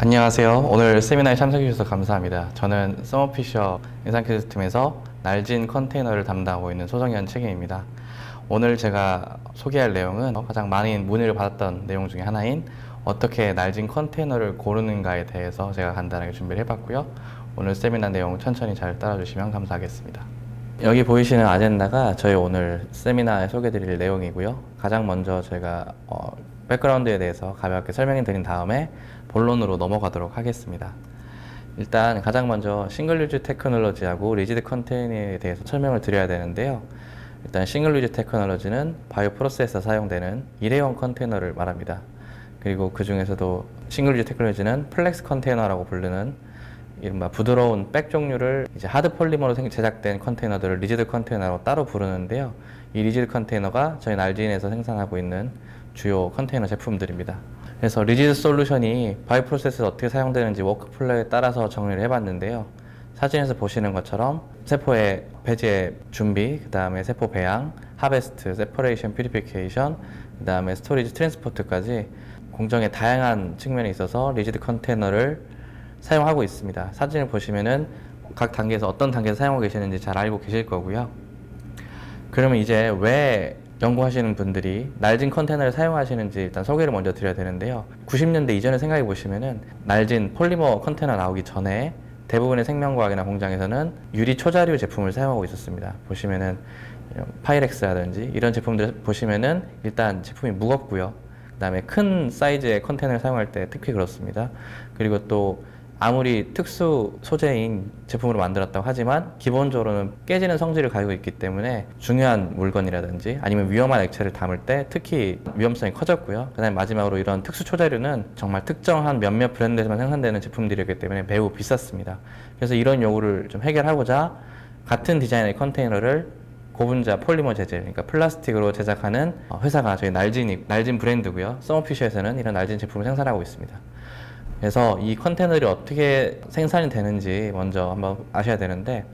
안녕하세요. 오늘 세미나에 참석해 주셔서 감사합니다. 저는 서머피셔 인상캐스트팀에서 날진 컨테이너를 담당하고 있는 소정현 책임입니다. 오늘 제가 소개할 내용은 가장 많은 문의를 받았던 내용 중에 하나인 어떻게 날진 컨테이너를 고르는가에 대해서 제가 간단하게 준비를 해봤고요. 오늘 세미나 내용 천천히 잘 따라주시면 감사하겠습니다. 여기 보이시는 아젠다가 저희 오늘 세미나에 소개드릴 내용이고요. 가장 먼저 제가 백그라운드에 대해서 가볍게 설명해 드린 다음에 본론으로 넘어가도록 하겠습니다. 일단 가장 먼저 싱글 유즈 테크놀로지하고 리지드 컨테이너에 대해서 설명을 드려야 되는데요. 일단 싱글 유즈 테크놀로지는 바이오 프로세스에 사용되는 일회용 컨테이너를 말합니다. 그리고 그 중에서도 싱글 유즈 테크놀로지는 플렉스 컨테이너라고 부르는 이른바 부드러운 백 종류를 이제 하드 폴리머로 제작된 컨테이너들을 리지드 컨테이너로 따로 부르는데요. 이 리지드 컨테이너가 저희 날진에서 생산하고 있는 주요 컨테이너 제품들입니다. 그래서 리지드 솔루션이 바이오 프로세스에 어떻게 사용되는지 워크플로우에 따라서 정리를 해봤는데요. 사진에서 보시는 것처럼 세포의 배제 준비, 그 다음에 세포 배양, 하베스트, 세퍼레이션, 퓨리피케이션, 그 다음에 스토리지, 트랜스포트까지 공정의 다양한 측면에 있어서 리지드 컨테이너를 사용하고 있습니다. 사진을 보시면은 각 단계에서 어떤 단계에서 사용하고 계시는지 잘 알고 계실 거고요. 그러면 이제 왜 연구하시는 분들이 날진 컨테이너를 사용하시는지 일단 소개를 먼저 드려야 되는데요. 90년대 이전에 생각해 보시면은 날진 폴리머 컨테이너 나오기 전에 대부분의 생명과학이나 공장에서는 유리 초자류 제품을 사용하고 있었습니다. 보시면은 파이렉스라든지 이런 제품들 보시면은 일단 제품이 무겁고요. 그 다음에 큰 사이즈의 컨테이너를 사용할 때 특히 그렇습니다. 그리고 또 아무리 특수 소재인 제품으로 만들었다고 하지만 기본적으로는 깨지는 성질을 가지고 있기 때문에 중요한 물건이라든지 아니면 위험한 액체를 담을 때 특히 위험성이 커졌고요. 그 다음에 마지막으로 이런 특수 초자류는 정말 특정한 몇몇 브랜드에서만 생산되는 제품들이기 때문에 매우 비쌌습니다. 그래서 이런 요구를 좀 해결하고자 같은 디자인의 컨테이너를 고분자 폴리머 재질, 그러니까 플라스틱으로 제작하는 회사가 저희 날진 브랜드고요. 서머피셔에서는 이런 날진 제품을 생산하고 있습니다. 그래서 이 컨테이너들이 어떻게 생산이 되는지 먼저 한번 아셔야 되는데,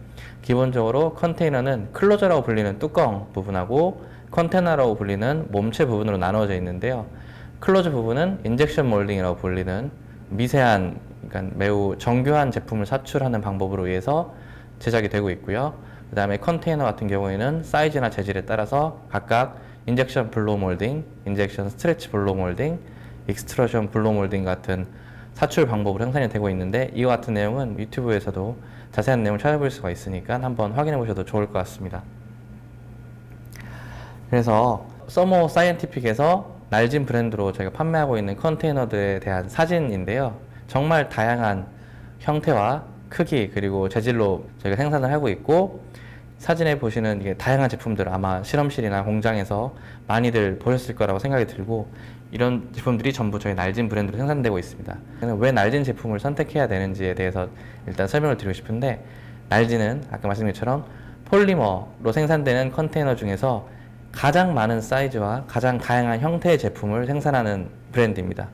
기본적으로 컨테이너는 클로저라고 불리는 뚜껑 부분하고 컨테이너라고 불리는 몸체 부분으로 나누어져 있는데요. 클로저 부분은 인젝션 몰딩이라고 불리는 미세한, 그러니까 매우 정교한 제품을 사출하는 방법으로 의해서 제작이 되고 있고요. 그 다음에 컨테이너 같은 경우에는 사이즈나 재질에 따라서 각각 인젝션 블로 몰딩, 인젝션 스트레치 블로 몰딩, 익스트루전 블로 몰딩 같은 사출 방법으로 생산이 되고 있는데, 이와 같은 내용은 유튜브에서도 자세한 내용을 찾아볼 수가 있으니까 한번 확인해 보셔도 좋을 것 같습니다. 그래서 서머 사이언티픽에서 날진 브랜드로 저희가 판매하고 있는 컨테이너들에 대한 사진인데요. 정말 다양한 형태와 크기 그리고 재질로 저희가 생산을 하고 있고, 사진에 보시는 이게 다양한 제품들 아마 실험실이나 공장에서 많이들 보셨을 거라고 생각이 들고, 이런 제품들이 전부 저희 날진 브랜드로 생산되고 있습니다. 왜 날진 제품을 선택해야 되는지에 대해서 일단 설명을 드리고 싶은데, 날진은 아까 말씀드린 것처럼 폴리머로 생산되는 컨테이너 중에서 가장 많은 사이즈와 가장 다양한 형태의 제품을 생산하는 브랜드입니다.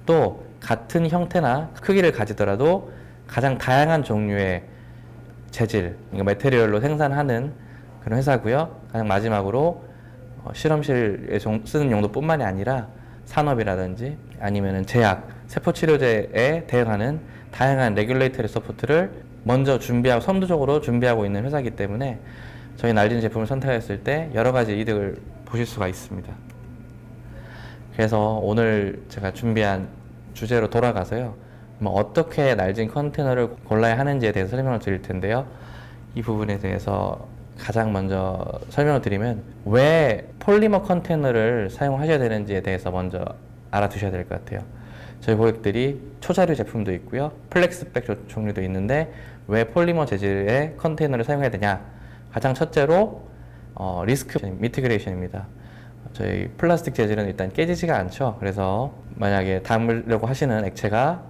또 같은 형태나 크기를 가지더라도 가장 다양한 종류의 재질, 그러니까 매테리얼로 생산하는 그런 회사고요. 가장 마지막으로 실험실에 쓰는 용도뿐만이 아니라 산업이라든지 아니면은 제약, 세포치료제에 대응하는 다양한 레귤레이터리 서포트를 먼저 준비하고 선두적으로 준비하고 있는 회사이기 때문에 저희 날진 제품을 선택했을 때 여러 가지 이득을 보실 수가 있습니다. 그래서 오늘 제가 준비한 주제로 돌아가서요. 어떻게 날진 컨테이너를 골라야 하는지에 대해서 설명을 드릴 텐데요. 이 부분에 대해서 가장 먼저 설명을 드리면, 왜 폴리머 컨테이너를 사용하셔야 되는지에 대해서 먼저 알아두셔야 될 것 같아요. 저희 고객들이 초자류 제품도 있고요, 플렉스백 종류도 있는데 왜 폴리머 재질의 컨테이너를 사용해야 되냐? 가장 첫째로 리스크 미티그레이션입니다. 저희 플라스틱 재질은 일단 깨지지가 않죠. 그래서 만약에 담으려고 하시는 액체가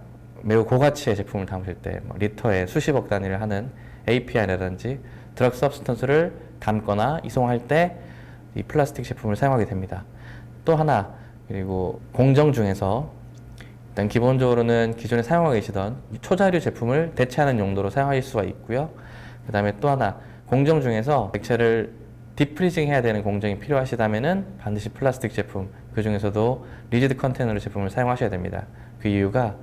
매우 고가치의 제품을 담으실 때 리터에 수십억 단위를 하는 API라든지 드럭 서브스턴스를 담거나 이송할 때 이 플라스틱 제품을 사용하게 됩니다. 또 하나, 그리고 공정 중에서 일단 기본적으로는 기존에 사용하고 계시던 초자류 제품을 대체하는 용도로 사용하실 수가 있고요. 그 다음에 또 하나, 공정 중에서 액체를 디프리징 해야 되는 공정이 필요하시다면은 반드시 플라스틱 제품, 그 중에서도 리지드 컨테이너 제품을 사용하셔야 됩니다. 그 이유가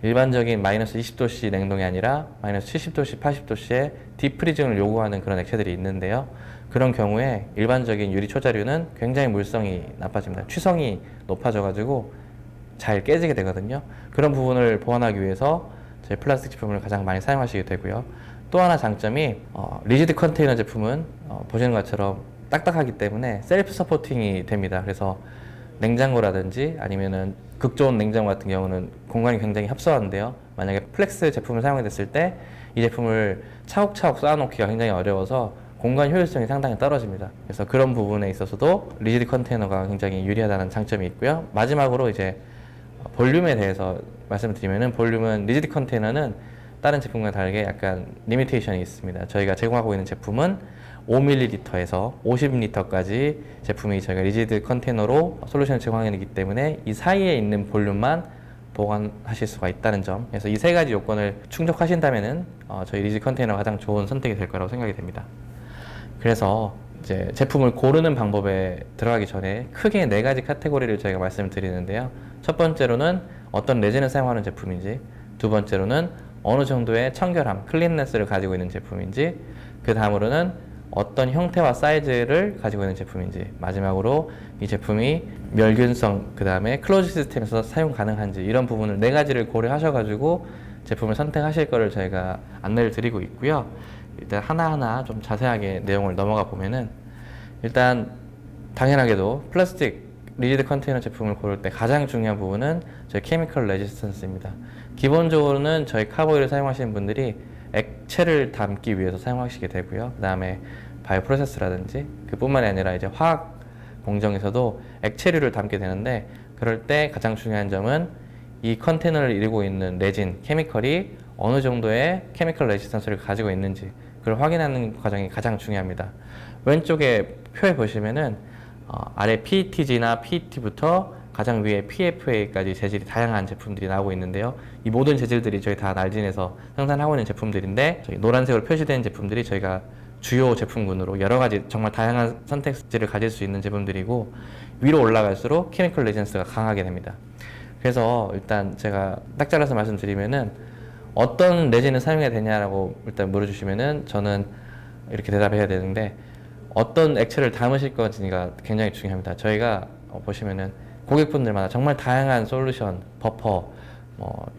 일반적인 마이너스 20도씨 냉동이 아니라 마이너스 70도씨, 80도씨의 딥프리징을 요구하는 그런 액체들이 있는데요. 그런 경우에 일반적인 유리 초자류는 굉장히 물성이 나빠집니다. 취성이 높아져가지고 잘 깨지게 되거든요. 그런 부분을 보완하기 위해서 저희 플라스틱 제품을 가장 많이 사용하시게 되고요. 또 하나 장점이 리지드 컨테이너 제품은 보시는 것처럼 딱딱하기 때문에 셀프 서포팅이 됩니다. 그래서 냉장고라든지 아니면은 극 좋은 냉장고 같은 경우는 공간이 굉장히 협소한데요. 만약에 플렉스 제품을 사용이 됐을 때 이 제품을 차곡차곡 쌓아놓기가 굉장히 어려워서 공간 효율성이 상당히 떨어집니다. 그래서 그런 부분에 있어서도 리지드 컨테이너가 굉장히 유리하다는 장점이 있고요. 마지막으로 이제 볼륨에 대해서 말씀드리면은, 볼륨은 리지드 컨테이너는 다른 제품과 다르게 약간 리미테이션이 있습니다. 저희가 제공하고 있는 제품은 5ml에서 50L까지 제품이 저희가 리지드 컨테이너로 솔루션을 제공하기 때문에 이 사이에 있는 볼륨만 보관하실 수가 있다는 점. 그래서 이 세 가지 요건을 충족하신다면은 저희 리지드 컨테이너가 가장 좋은 선택이 될 거라고 생각이 됩니다. 그래서 이제 제품을 고르는 방법에 들어가기 전에 크게 네 가지 카테고리를 저희가 말씀을 드리는데요. 첫 번째로는 어떤 레진을 사용하는 제품인지, 두 번째로는 어느 정도의 청결함, 클린네스를 가지고 있는 제품인지, 그 다음으로는 어떤 형태와 사이즈를 가지고 있는 제품인지, 마지막으로 이 제품이 멸균성, 그 다음에 클로즈 시스템에서 사용 가능한지, 이런 부분을 네 가지를 고려하셔가지고 제품을 선택하실 거를 저희가 안내를 드리고 있고요. 일단 하나하나 좀 자세하게 내용을 넘어가 보면은, 일단 당연하게도 플라스틱 리지드 컨테이너 제품을 고를 때 가장 중요한 부분은 저희 케미컬 레지스턴스입니다. 기본적으로는 저희 카보일을 사용하시는 분들이 액체를 담기 위해서 사용하시게 되고요. 그 다음에 바이오 프로세스라든지 그뿐만이 아니라 이제 화학 공정에서도 액체류를 담게 되는데, 그럴 때 가장 중요한 점은 이 컨테이너를 이루고 있는 레진, 케미컬이 어느 정도의 케미컬 레지스턴스를 가지고 있는지 그걸 확인하는 과정이 가장 중요합니다. 왼쪽에 표에 보시면은 아래 PETG나 PET부터 가장 위에 PFA까지 재질이 다양한 제품들이 나오고 있는데요. 이 모든 재질들이 저희 다 날진에서 생산하고 있는 제품들인데, 저희 노란색으로 표시된 제품들이 저희가 주요 제품군으로 여러 가지 정말 다양한 선택지를 가질 수 있는 제품들이고, 위로 올라갈수록 케미컬 레지던스가 강하게 됩니다. 그래서 일단 제가 딱 잘라서 말씀드리면은, 어떤 레진을 사용해야 되냐라고 일단 물어주시면은 저는 이렇게 대답해야 되는데, 어떤 액체를 담으실 건지가 굉장히 중요합니다. 저희가 보시면은 고객분들마다 정말 다양한 솔루션, 버퍼,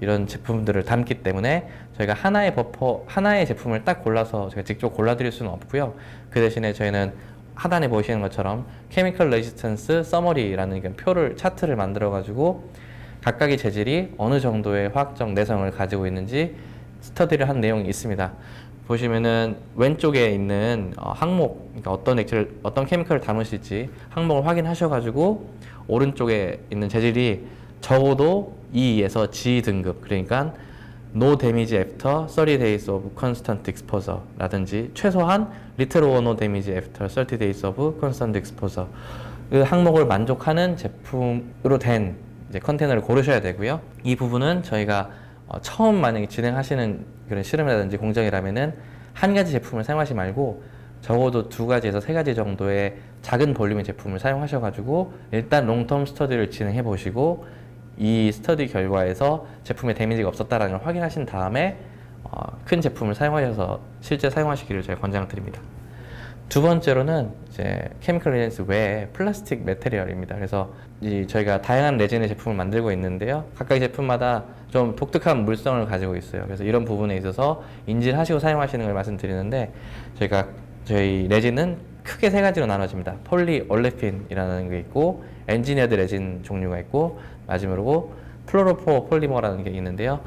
이런 제품들을 담기 때문에 저희가 하나의 버퍼, 하나의 제품을 딱 골라서 제가 직접 골라드릴 수는 없고요. 그 대신에 저희는 하단에 보시는 것처럼 케미컬 레지스턴스 서머리라는 표를, 차트를 만들어가지고 각각의 재질이 어느 정도의 화학적 내성을 가지고 있는지 스터디를 한 내용이 있습니다. 보시면은 왼쪽에 있는 항목, 그러니까 어떤 액체를, 어떤 케미컬을 담으실지 항목을 확인하셔가지고 오른쪽에 있는 재질이 적어도 E에서 G 등급, 그러니까 No damage after 30 days of constant exposure 라든지 최소한 little or no damage after 30 days of constant exposure, 그 항목을 만족하는 제품으로 된 이제 컨테이너를 고르셔야 되고요. 이 부분은 저희가 처음 만약에 진행하시는 그런 실험이라든지 공정이라면은 한 가지 제품을 사용하지 말고 적어도 두 가지에서 세 가지 정도의 작은 볼륨의 제품을 사용하셔가지고 일단 롱텀 스터디를 진행해 보시고, 이 스터디 결과에서 제품에 데미지가 없었다는 걸 확인하신 다음에 큰 제품을 사용하셔서 실제 사용하시기를 제가 권장드립니다. 두 번째로는 이제 케미컬 레지던스 외에 플라스틱 매테리얼입니다. 그래서 저희가 다양한 레진의 제품을 만들고 있는데요. 각각의 제품마다 좀 독특한 물성을 가지고 있어요. 그래서 이런 부분에 있어서 인지를 하시고 사용하시는 걸 말씀드리는데, 저희 레진은 크게 세 가지로 나눠집니다. 폴리올레핀이라는 게 있고, 엔지니어드 레진 종류가 있고, 마지막으로 플로로포 폴리머라는 게 있는데요.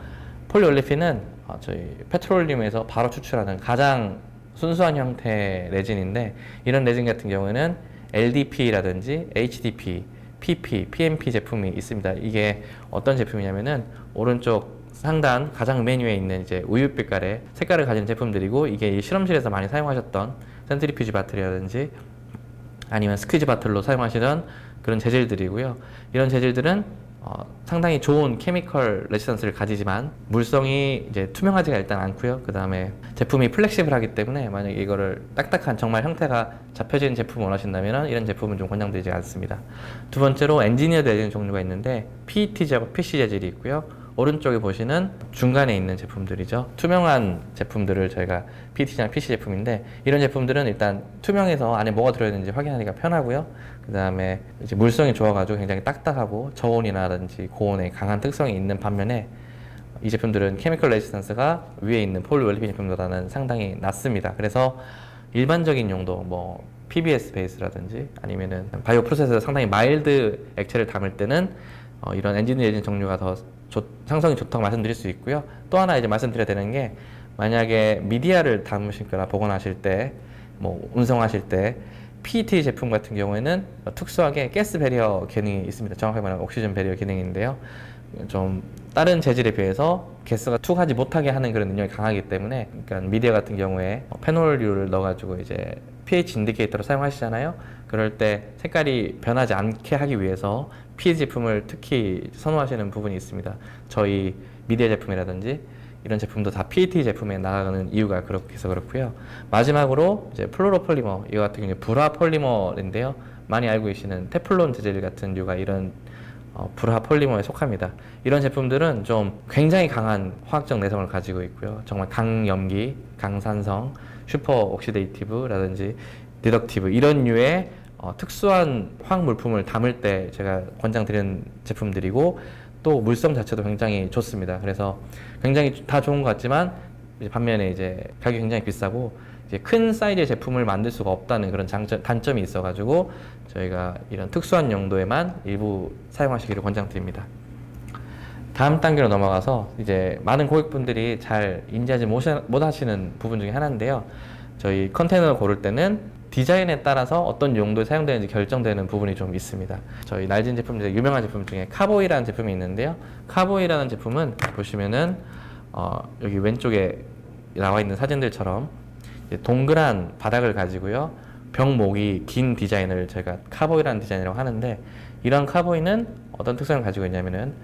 폴리올레핀은 저희 페트롤리움에서 바로 추출하는 가장 순수한 형태의 레진인데, 이런 레진 같은 경우에는 LDP라든지 HDP, PP, PMP 제품이 있습니다. 이게 어떤 제품이냐면은 오른쪽 상단 가장 맨 위에 있는 이제 우유빛깔의 색깔을 가진 제품들이고, 이게 이 실험실에서 많이 사용하셨던 센트리퓨지 바틀이라든지 아니면 스퀴즈 바틀로 사용하시던 그런 재질들이고요. 이런 재질들은 상당히 좋은 케미컬 레지던스를 가지지만 물성이 이제 투명하지가 일단 않고요. 그 다음에 제품이 플렉시블하기 때문에 만약에 이거를 딱딱한 정말 형태가 잡혀진 제품을 원하신다면 이런 제품은 좀 권장되지 않습니다. 두 번째로 엔지니어드 레진 종류가 있는데 PET 재질, PC 재질이 있고요. 오른쪽에 보시는 중간에 있는 제품들이죠. 투명한 제품들을 저희가 PET나 PC 제품인데, 이런 제품들은 일단 투명해서 안에 뭐가 들어있는지 확인하기가 편하고요. 그 다음에 이제 물성이 좋아가지고 굉장히 딱딱하고 저온이라든지 고온에 강한 특성이 있는 반면에, 이 제품들은 케미컬 레지스턴스가 위에 있는 폴 웰리핀 제품보다는 상당히 낮습니다. 그래서 일반적인 용도, 뭐 PBS 베이스라든지 아니면은 바이오 프로세스에서 상당히 마일드 액체를 담을 때는 이런 엔진 레진 종류가 더 상성이 좋다고 말씀드릴 수 있고요. 또 하나 이제 말씀드려야 되는 게, 만약에 미디어를 담으시거나 보관하실 때, 뭐 운송하실 때 PET 제품 같은 경우에는 특수하게 가스 배리어 기능이 있습니다. 정확하게 말하면 옥시전 배리어 기능인데요. 좀 다른 재질에 비해서 가스가 투하지 못하게 하는 그런 능력이 강하기 때문에, 그러니까 미디어 같은 경우에 페놀류를 넣어가지고 이제 pH 인디케이터로 사용하시잖아요. 그럴 때 색깔이 변하지 않게 하기 위해서 PET 제품을 특히 선호하시는 부분이 있습니다. 저희 미디어 제품이라든지 이런 제품도 다 PET 제품에 나가는 이유가 그렇게 해서 그렇고요. 마지막으로 이제 플루로폴리머, 이거 같은 경우에 불화 폴리머인데요. 많이 알고 계시는 테플론 재질 같은 류가 이런 불화 폴리머에 속합니다. 이런 제품들은 좀 굉장히 강한 화학적 내성을 가지고 있고요. 정말 강염기, 강산성, 슈퍼 옥시데이티브라든지 디덕티브, 이런 류의 특수한 화학 물품을 담을 때 제가 권장드리는 제품들이고, 또 물성 자체도 굉장히 좋습니다. 그래서 굉장히 다 좋은 것 같지만, 이제 반면에 이제 가격이 굉장히 비싸고 이제 큰 사이즈의 제품을 만들 수가 없다는 그런 단점이 있어가지고 저희가 이런 특수한 용도에만 일부 사용하시기를 권장드립니다. 다음 단계로 넘어가서 이제 많은 고객분들이 잘 인지하지 못하시는 부분 중에 하나인데요. 저희 컨테이너를 고를 때는 디자인에 따라서 어떤 용도에 사용되는지 결정되는 부분이 좀 있습니다. 저희 날진 제품 중에 유명한 제품 중에 카보이라는 제품이 있는데요. 카보이라는 제품은 보시면은 여기 왼쪽에 나와 있는 사진들처럼 동그란 바닥을 가지고요, 벽목이 긴 디자인을 저희가 카보이라는 디자인이라고 하는데, 이런 카보이는 어떤 특성을 가지고 있냐면은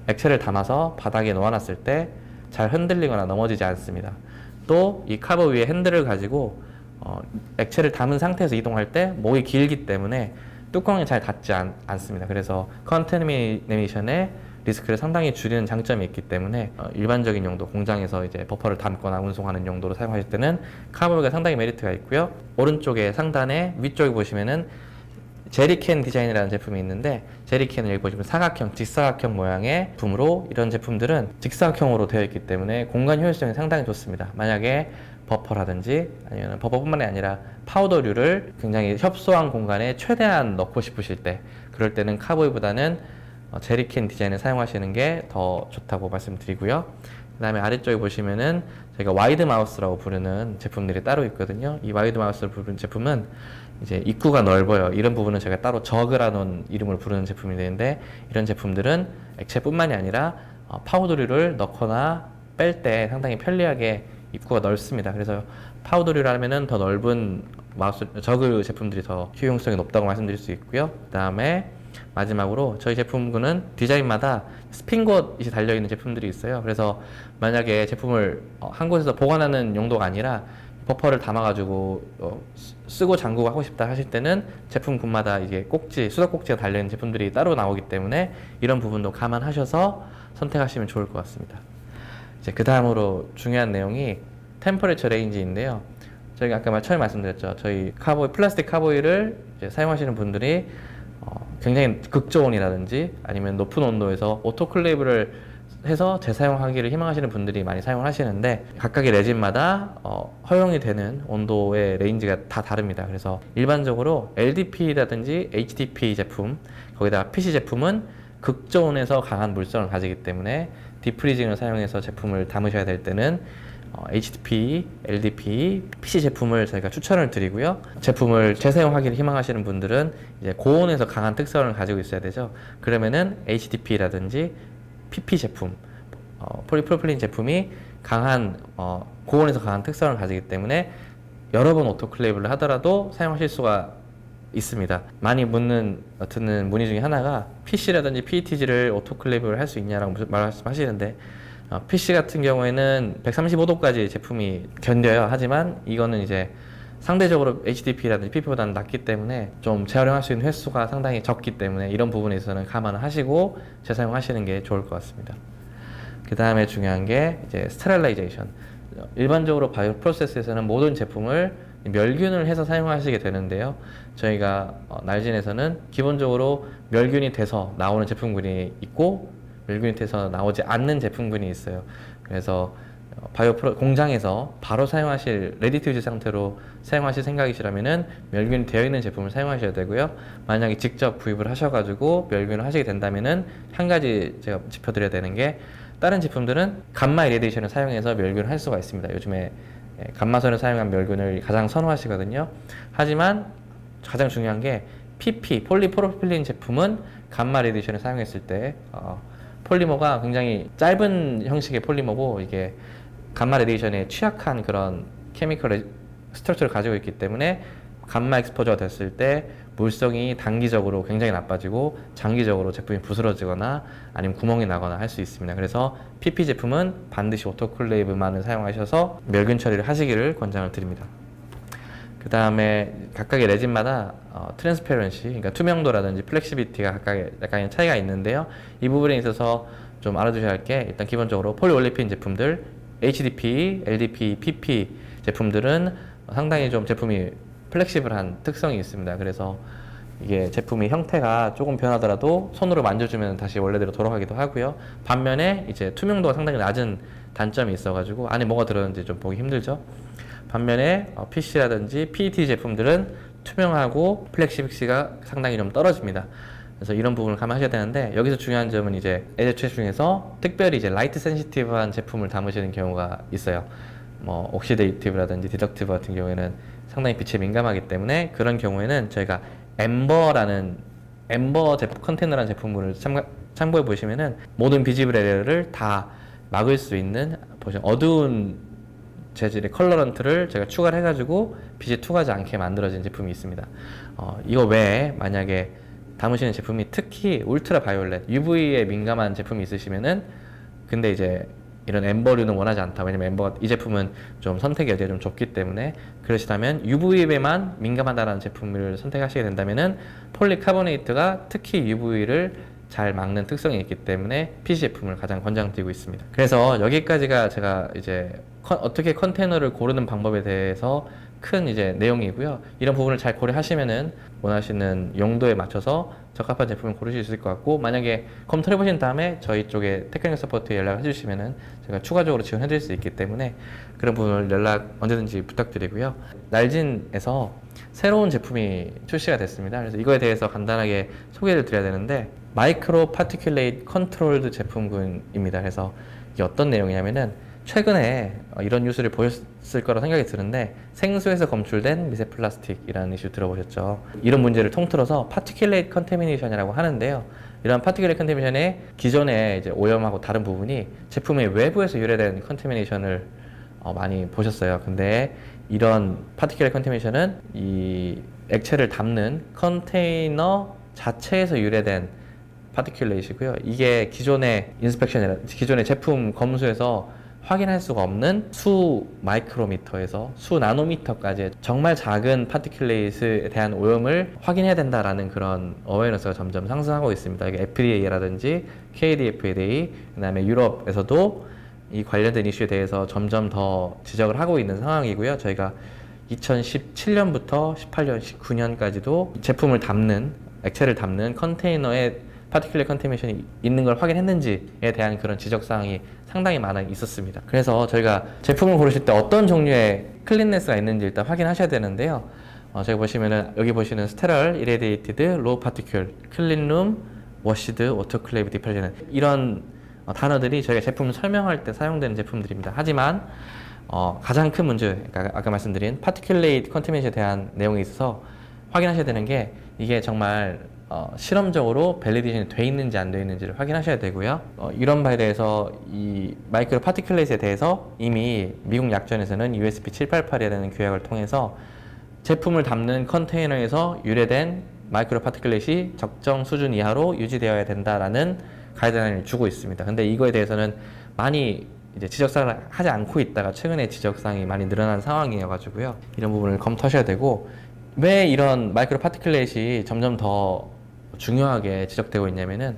액체를 담아서 바닥에 놓아놨을 때 잘 흔들리거나 넘어지지 않습니다. 또 이 카보 위에 핸들을 가지고 액체를 담은 상태에서 이동할 때 목이 길기 때문에 뚜껑이 잘 닫지 않습니다. 그래서 컨테미네이션의 리스크를 상당히 줄이는 장점이 있기 때문에 일반적인 용도, 공장에서 이제 버퍼를 담거나 운송하는 용도로 사용하실 때는 카보이가 상당히 메리트가 있고요. 오른쪽에 상단에 위쪽에 보시면은 제리캔 디자인이라는 제품이 있는데, 제리캔을 여기 보시면 사각형, 직사각형 모양의 제품으로, 이런 제품들은 직사각형으로 되어 있기 때문에 공간 효율성이 상당히 좋습니다. 만약에 버퍼라든지 아니면 버퍼뿐만이 아니라 파우더류를 굉장히 협소한 공간에 최대한 넣고 싶으실 때, 그럴 때는 카보이보다는 제리캔 디자인을 사용하시는 게 더 좋다고 말씀드리고요. 그 다음에 아래쪽에 보시면은 저희가 와이드 마우스라고 부르는 제품들이 따로 있거든요. 이 와이드 마우스를 부르는 제품은 이제 입구가 넓어요. 이런 부분은 제가 따로 저그라는 이름을 부르는 제품이 되는데, 이런 제품들은 액체뿐만이 아니라 파우더류를 넣거나 뺄 때 상당히 편리하게 입구가 넓습니다. 그래서 파우더류라면은 더 넓은 마우스, 저그 제품들이 더 효용성이 높다고 말씀드릴 수 있고요. 그 다음에 마지막으로 저희 제품군은 디자인마다 스핀곳이 달려있는 제품들이 있어요. 그래서 만약에 제품을 한 곳에서 보관하는 용도가 아니라 버퍼를 담아가지고 쓰고 잠그고 하고 싶다 하실 때는 제품군마다 이게 꼭지, 수납 꼭지가 달려있는 제품들이 따로 나오기 때문에 이런 부분도 감안하셔서 선택하시면 좋을 것 같습니다. 이제 그 다음으로 중요한 내용이 템퍼레처 레인지인데요. 저희가 아까 처음에 말씀드렸죠. 저희 카보이, 플라스틱 카보이를 이제 사용하시는 분들이 굉장히 극저온이라든지 아니면 높은 온도에서 오토클레이브를 해서 재사용하기를 희망하시는 분들이 많이 사용을 하시는데, 각각의 레진마다 허용이 되는 온도의 레인지가 다 다릅니다. 그래서 일반적으로 LDP라든지 HDP 제품, 거기다가 PC 제품은 극저온에서 강한 물성을 가지기 때문에 디프리징을 사용해서 제품을 담으셔야 될 때는 HDP, LDP, PC 제품을 저희가 추천을 드리고요. 제품을 재사용하기를 희망하시는 분들은 이제 고온에서 강한 특성을 가지고 있어야 되죠. 그러면은 HDP라든지 PP 제품, 폴리프로필린 제품이 강한 고온에서 강한 특성을 가지기 때문에 여러 번 오토클레이브를 하더라도 사용하실 수가 있습니다. 많이 듣는 문의 중에 하나가 PC라든지 PETG를 오토클레이브를 할 수 있냐라고 말씀하시는데, PC 같은 경우에는 135도까지 제품이 견뎌요. 하지만 이거는 이제 상대적으로 HDP라든지 PP보다는 낮기 때문에 좀 재활용할 수 있는 횟수가 상당히 적기 때문에 이런 부분에 있어서는 감안을 하시고 재사용하시는 게 좋을 것 같습니다. 그 다음에 중요한 게 이제 스테릴라이제이션. 일반적으로 바이오 프로세스에서는 모든 제품을 멸균을 해서 사용하시게 되는데요. 저희가 날진에서는 기본적으로 멸균이 돼서 나오는 제품군이 있고 멸균이 돼서 나오지 않는 제품군이 있어요. 그래서 공장에서 바로 사용하실 레디 투 유즈 상태로 사용하실 생각이시라면은 멸균이 되어 있는 제품을 사용하셔야 되고요. 만약에 직접 구입을 하셔가지고 멸균을 하시게 된다면은 한 가지 제가 짚어드려야 되는 게, 다른 제품들은 감마 이레디에이션을 사용해서 멸균을 할 수가 있습니다. 요즘에 감마선을 사용한 멸균을 가장 선호하시거든요. 하지만 가장 중요한 게 PP, 폴리프로필린 제품은 감마 이레디에이션을 사용했을 때 폴리머가 굉장히 짧은 형식의 폴리머고, 이게 감마 레디에이션에 취약한 그런 케미컬 스트럭처를 가지고 있기 때문에 감마 익스포저가 됐을 때 물성이 단기적으로 굉장히 나빠지고 장기적으로 제품이 부스러지거나 아니면 구멍이 나거나 할 수 있습니다. 그래서 PP 제품은 반드시 오토클레이브만을 사용하셔서 멸균 처리를 하시기를 권장을 드립니다. 그 다음에 각각의 레진마다 트랜스페런시, 그러니까 투명도라든지 플렉시비티가 각각의 약간의 차이가 있는데요. 이 부분에 있어서 좀 알아두셔야 할 게, 일단 기본적으로 폴리올리핀 제품들, HDP, LDP, PP 제품들은 상당히 좀 제품이 플렉시블한 특성이 있습니다. 그래서 이게 제품의 형태가 조금 변하더라도 손으로 만져주면 다시 원래대로 돌아가기도 하고요. 반면에 이제 투명도가 상당히 낮은 단점이 있어가지고 안에 뭐가 들었는지 좀 보기 힘들죠. 반면에 PC라든지 PET 제품들은 투명하고 플렉시비티가 상당히 좀 떨어집니다. 그래서 이런 부분을 감안하셔야 되는데, 여기서 중요한 점은 이제 에저체 중에서 특별히 이제 라이트 센시티브한 제품을 담으시는 경우가 있어요. 뭐 옥시데이티브라든지 디덕티브 같은 경우에는 상당히 빛에 민감하기 때문에, 그런 경우에는 저희가 엠버 컨테이너라는 제품을 참고해 보시면은 모든 비지블 에러를 다 막을 수 있는 어두운 재질의 컬러런트를 제가 추가를 해가지고 빛이 투과하지 않게 만들어진 제품이 있습니다. 이거 외에 만약에 담으시는 제품이 특히 울트라 바이올렛, UV에 민감한 제품이 있으시면은, 근데 이제 이런 엠버류는 원하지 않다. 왜냐면 이 제품은 좀 선택의 여지가 좀 좁기 때문에, 그러시다면 UV에만 민감하다는 제품을 선택하시게 된다면은 폴리카보네이트가 특히 UV를 잘 막는 특성이 있기 때문에 PC 제품을 가장 권장드리고 있습니다. 그래서 여기까지가 제가 이제 어떻게 컨테이너를 고르는 방법에 대해서 큰 이제 내용이고요. 이런 부분을 잘 고려하시면은 원하시는 용도에 맞춰서 적합한 제품을 고르실 수 있을 것 같고, 만약에 검토해 보신 다음에 저희 쪽에 테크니컬 서포트에 연락을 해주시면은 제가 추가적으로 지원해 드릴 수 있기 때문에 그런 부분을 연락 언제든지 부탁드리고요. 날진에서 새로운 제품이 출시가 됐습니다. 그래서 이거에 대해서 간단하게 소개를 드려야 되는데, 마이크로 파티큘레이트 컨트롤드 제품군입니다. 그래서 이게 어떤 내용이냐면은, 최근에 이런 뉴스를 보셨을 거라 생각이 드는데, 생수에서 검출된 미세 플라스틱이라는 이슈 들어보셨죠? 이런 문제를 통틀어서 파티큘레이트 컨테미네이션이라고 하는데요. 이런 파티큘레이트 컨테미네이션의 기존의 이제 오염하고 다른 부분이 제품의 외부에서 유래된 컨테미네이션을 많이 보셨어요. 근데 이런 파티큘레이트 컨테미네이션은 이 액체를 담는 컨테이너 자체에서 유래된 파티큘레이트이고요. 이게 기존의 기존의 제품 검수에서 확인할 수가 없는 수 마이크로미터에서 수 나노미터까지 정말 작은 파티큘레이트에 대한 오염을 확인해야 된다라는 그런 어웨어너스가 점점 상승하고 있습니다. 이게 FDA라든지 KDFA, 그다음에 유럽에서도 이 관련된 이슈에 대해서 점점 더 지적을 하고 있는 상황이고요. 저희가 2017년부터 18년, 19년까지도 제품을 담는, 액체를 담는 컨테이너에 파티큘레이트 컨테미네이션이 있는 걸 확인했는지에 대한 그런 지적사항이 상당히 많이 있었습니다. 그래서 저희가 제품을 고르실 때 어떤 종류의 클린네스가 있는지 일단 확인하셔야 되는데요. 저기 보시면은, 여기 보시는 스테럴, 이레디에이티드, 로우 파티큘, 클린룸, 워시드, 오토클레이브, 디펠리는 이런 단어들이 저희가 제품을 설명할 때 사용되는 제품들입니다. 하지만 가장 큰 문제, 그러니까 아까 말씀드린 파티큘레이트 컨테미네이션에 대한 내용에 있어서 확인하셔야 되는 게, 이게 정말 실험적으로 밸리데이션이 돼 있는지 안 돼 있는지를 확인하셔야 되고요. 이런 바에 대해서 이 마이크로 파티큘레이트에 대해서 이미 미국 약전에서는 USP 788이라는 규약을 통해서 제품을 담는 컨테이너에서 유래된 마이크로 파티큘레이트이 적정 수준 이하로 유지되어야 된다라는 가이드라인을 주고 있습니다. 근데 이거에 대해서는 많이 이제 지적사항을 하지 않고 있다가 최근에 지적사항이 많이 늘어난 상황이어가지고요. 이런 부분을 검토하셔야 되고, 왜 이런 마이크로 파티큘레이트이 점점 더 중요하게 지적되고 있냐면은,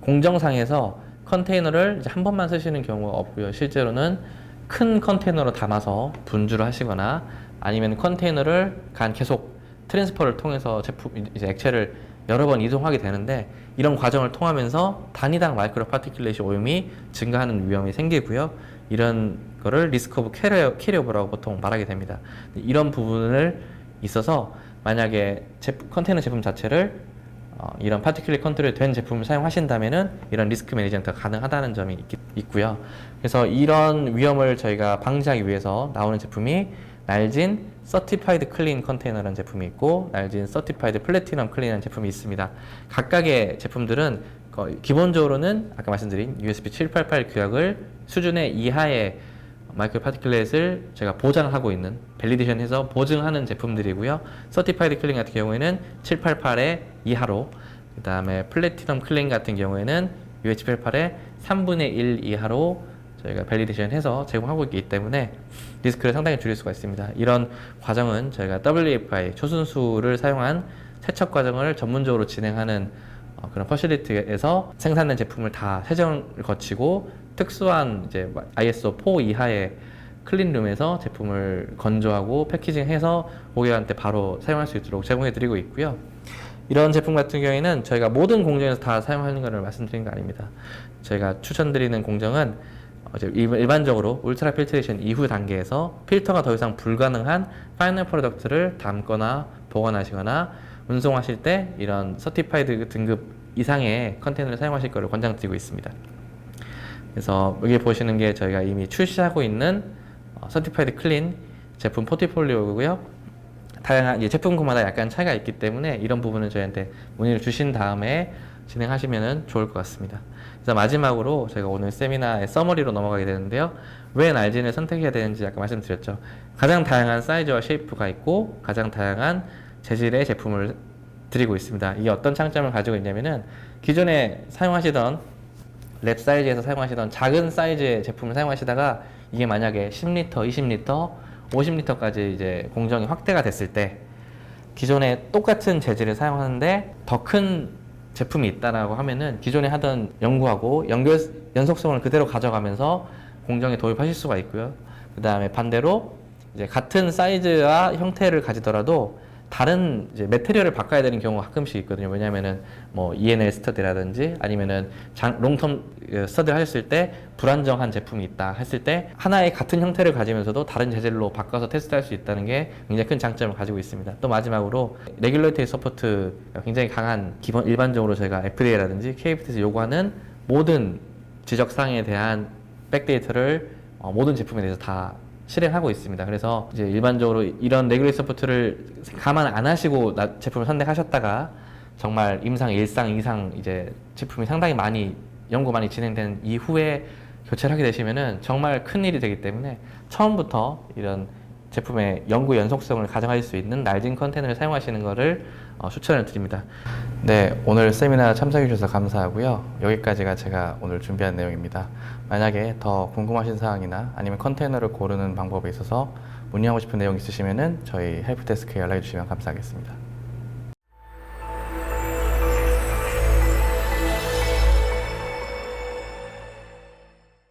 공정상에서 컨테이너를 이제 한 번만 쓰시는 경우가 없고요. 실제로는 큰 컨테이너로 담아서 분주를 하시거나 아니면 컨테이너를 계속 트랜스퍼를 통해서 이제 액체를 여러 번 이동하게 되는데, 이런 과정을 통하면서 단위당 마이크로 파티큘레이션 오염이 증가하는 위험이 생기고요. 이런 거를 리스크 오브 캐리오버라고 보통 말하게 됩니다. 이런 부분을 있어서 만약에 컨테이너 제품 자체를 이런 파티큘레이트 컨트롤 된 제품을 사용하신다면은 이런 리스크 매니지먼트가 가능하다는 점이 있고요. 그래서 이런 위험을 저희가 방지하기 위해서 나오는 제품이 날진 서티파이드 클린 컨테이너라는 제품이 있고 날진 서티파이드 플래티넘 클린이라는 제품이 있습니다. 각각의 제품들은 기본적으로는 아까 말씀드린 USB 788 규약을 수준의 이하의 마이크로 파티큘레이트를 제가 보장하고 있는, 밸리데이션해서 보증하는 제품들이고요. 서티파이드 클린 같은 경우에는 788의 이하로, 그 다음에 플래티넘 클린 같은 경우에는 USB 788의 3분의 1 이하로 저희가 밸리데이션해서 제공하고 있기 때문에 리스크를 상당히 줄일 수가 있습니다. 이런 과정은 저희가 WFI 초순수를 사용한 세척 과정을 전문적으로 진행하는 그런 퍼실리티에서 생산된 제품을 다 세정을 거치고 특수한 이제 ISO 4 이하의 클린룸에서 제품을 건조하고 패키징해서 고객한테 바로 사용할 수 있도록 제공해 드리고 있고요. 이런 제품 같은 경우에는 저희가 모든 공정에서 다 사용하는 것을 말씀드린 거 아닙니다. 저희가 추천드리는 공정은 일반적으로 울트라 필트레이션 이후 단계에서 필터가 더 이상 불가능한 파이널 프로덕트를 담거나 보관하시거나 운송하실 때 이런 서티파이드 등급 이상의 컨테이너를 사용하실 것을 권장드리고 있습니다. 그래서 여기 보시는 게 저희가 이미 출시하고 있는 서티파이드 클린 제품 포트폴리오고요. 다양한 제품군마다 약간 차이가 있기 때문에 이런 부분은 저희한테 문의를 주신 다음에 진행하시면 좋을 것 같습니다. 그래서 마지막으로 제가 오늘 세미나의 서머리로 넘어가게 되는데요. 왜 날진을 선택해야 되는지 아까 말씀드렸죠. 가장 다양한 사이즈와 쉐이프가 있고 가장 다양한 재질의 제품을 드리고 있습니다. 이게 어떤 장점을 가지고 있냐면은 기존에 사용하시던 랩 사이즈에서 사용하시던 작은 사이즈의 제품을 사용하시다가 이게 만약에 10리터, 20리터, 50리터까지 이제 공정이 확대가 됐을 때 기존에 똑같은 재질을 사용하는데 더 큰 제품이 있다라고 하면은 기존에 하던 연구하고 연속성을 그대로 가져가면서 공정에 도입하실 수가 있고요. 그 다음에 반대로 이제 같은 사이즈와 형태를 가지더라도 다른 이제 매테리얼을 바꿔야 되는 경우가 가끔씩 있거든요. 왜냐면은 뭐 ENL 스터디라든지 아니면은 롱텀 스터디를 했을 때 불안정한 제품이 있다 했을 때 하나의 같은 형태를 가지면서도 다른 재질로 바꿔서 테스트할 수 있다는 게 굉장히 큰 장점을 가지고 있습니다. 또 마지막으로 레귤레이터리 서포트가 굉장히 강한 일반적으로 저희가 FDA라든지 KFT에서 요구하는 모든 지적사항에 대한 백데이터를 모든 제품에 대해서 다 실행하고 있습니다. 그래서 이제 일반적으로 이런 레귤레이터 서포트를 감안 안 하시고 제품을 선택하셨다가 정말 임상, 일상 이상 이제 제품이 상당히 연구 많이 진행된 이후에 교체를 하게 되시면은 정말 큰 일이 되기 때문에 처음부터 이런 제품의 연구 연속성을 가정할 수 있는 날진 컨테이너를 사용하시는 것을 추천을 드립니다. 네, 오늘 세미나 참석해 주셔서 감사하고요. 여기까지가 제가 오늘 준비한 내용입니다. 만약에 더 궁금하신 사항이나 아니면 컨테이너를 고르는 방법에 있어서 문의하고 싶은 내용 있으시면은 저희 헬프데스크에 연락해 주시면 감사하겠습니다.